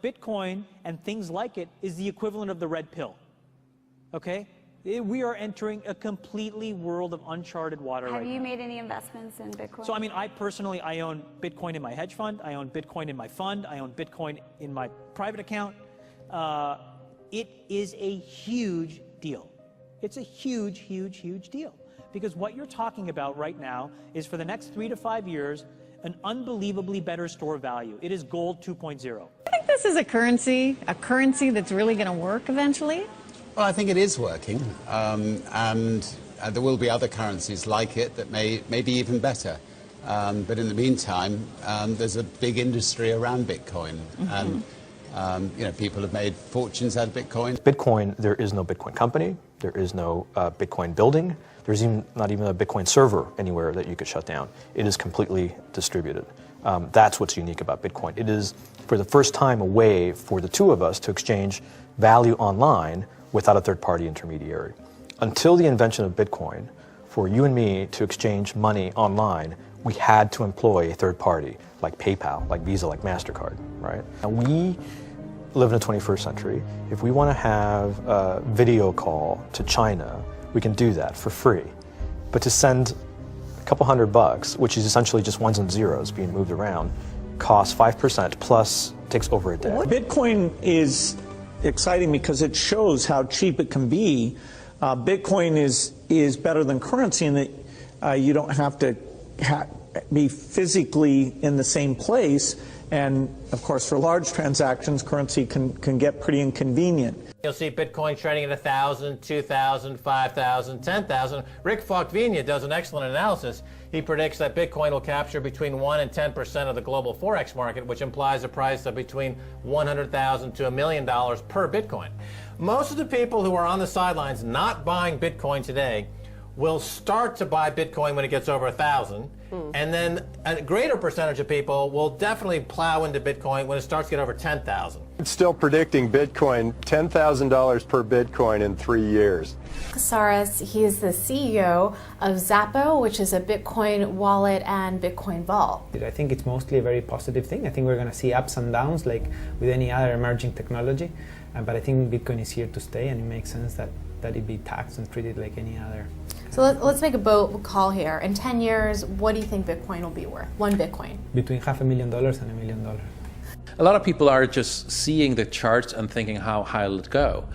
Bitcoin and things like it is the equivalent of the red pill, okay? We are entering a completely world of uncharted water right now. Have you made any investments in Bitcoin? So, I mean, I personally own Bitcoin in my hedge fund. I own Bitcoin in my fund. I own Bitcoin in my private account. It is a huge deal. It's a huge, huge, huge deal. Because what you're talking about right now is for the next 3 to 5 years, an unbelievably better store of value. It is gold 2.0. I think this is a currency that's really going to work eventually. Well, I think it is working, and there will be other currencies like it that may be even better. But in the meantime, there's a big industry around Bitcoin, and you know, people have made fortunes out of Bitcoin. Bitcoin, there is no Bitcoin company, there is no Bitcoin building, there's not even a Bitcoin server anywhere that you could shut down. It is completely distributed. That's what's unique about Bitcoin. It is, for the first time, a way for the two of us to exchange value online without a third-party intermediary. Until the invention of Bitcoin, for you and me to exchange money online, we had to employ a third party, like PayPal, like Visa, like MasterCard, right? And we live in the 21st century. If we want to have a video call to China, we can do that for free. But to send a couple $100, which is essentially just ones and zeros being moved around, costs 5% plus takes over a day. Bitcoin is exciting because it shows how cheap it can be. Bitcoin is better than currency in that you don't have to be physically in the same place, and of course for large transactions currency can get pretty inconvenient. You'll see Bitcoin trading at 1,000, 2,000, 5,000, 10,000. Rick Falkvinia does an excellent analysis. He predicts that Bitcoin will capture between 1 and 10% of the global Forex market, which implies a price of between $100,000 to $1 million per Bitcoin. Most of the people who are on the sidelines not buying Bitcoin today will start to buy Bitcoin when it gets over 1,000, and then a greater percentage of people will definitely plow into Bitcoin when it starts to get over 10,000. It's still predicting Bitcoin, $10,000 per Bitcoin in 3 years. Casares, he is the CEO of Zappo, which is a Bitcoin wallet and Bitcoin vault. I think it's mostly a very positive thing. I think we're going to see ups and downs like with any other emerging technology, but I think Bitcoin is here to stay, and it makes sense that it be taxed and treated like any other. So let's make a bold call here. In 10 years, what do you think Bitcoin will be worth? One Bitcoin? Between $500,000 and $1 million. A lot of people are just seeing the charts and thinking, how high will it go?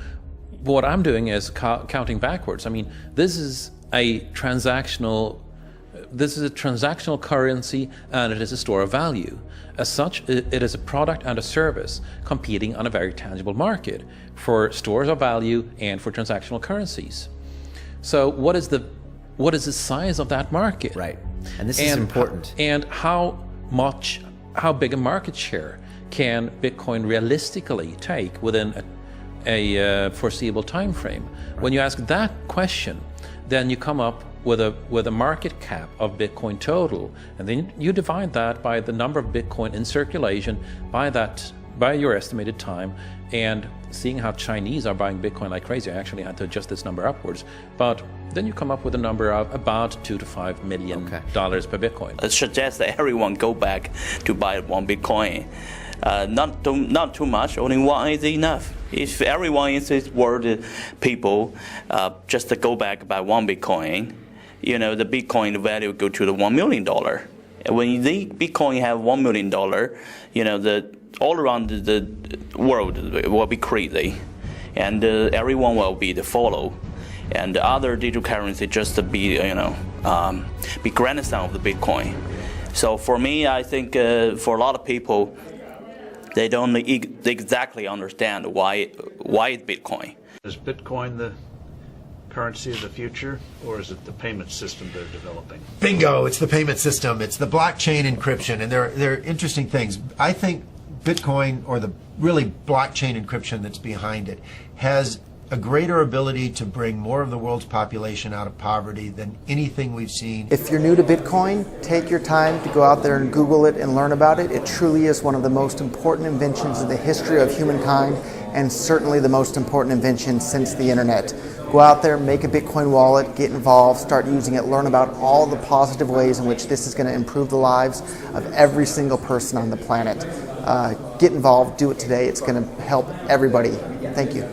What I'm doing is counting backwards. I mean, this is a transactional currency, and it is a store of value. As such, it is a product and a service competing on a very tangible market for stores of value and for transactional currencies. So what is the size of that market? Right, and this is important. And how big a market share can Bitcoin realistically take within a foreseeable time frame? Right. When you ask that question, then you come up with a market cap of Bitcoin total, and then you divide that by the number of Bitcoin in circulation by your estimated time, and seeing how Chinese are buying Bitcoin like crazy. I actually had to adjust this number upwards, but then you come up with a number of about $2 to $5 million per Bitcoin. It suggests that everyone go back to buy one Bitcoin. Not too much, only one is enough. If everyone in this world, people, just to go back buy one Bitcoin, you know, the Bitcoin value go to the $1 million. When the Bitcoin have $1 million, you know, all around the world will be crazy, and everyone will be the follow, and the other digital currency just to be, you know, be grandson of the Bitcoin. So for me, I think for a lot of people, they don't exactly understand why it's Bitcoin. Is Bitcoin the currency of the future, or is it the payment system they're developing? Bingo! It's the payment system. It's the blockchain encryption, and they're interesting things. I think Bitcoin, or the really blockchain encryption that's behind it, has a greater ability to bring more of the world's population out of poverty than anything we've seen. If you're new to Bitcoin, take your time to go out there and Google it and learn about it. It truly is one of the most important inventions in the history of humankind, and certainly the most important invention since the internet. Go out there, make a Bitcoin wallet, get involved, start using it, learn about all the positive ways in which this is going to improve the lives of every single person on the planet. Get involved, do it today. It's going to help everybody. Thank you.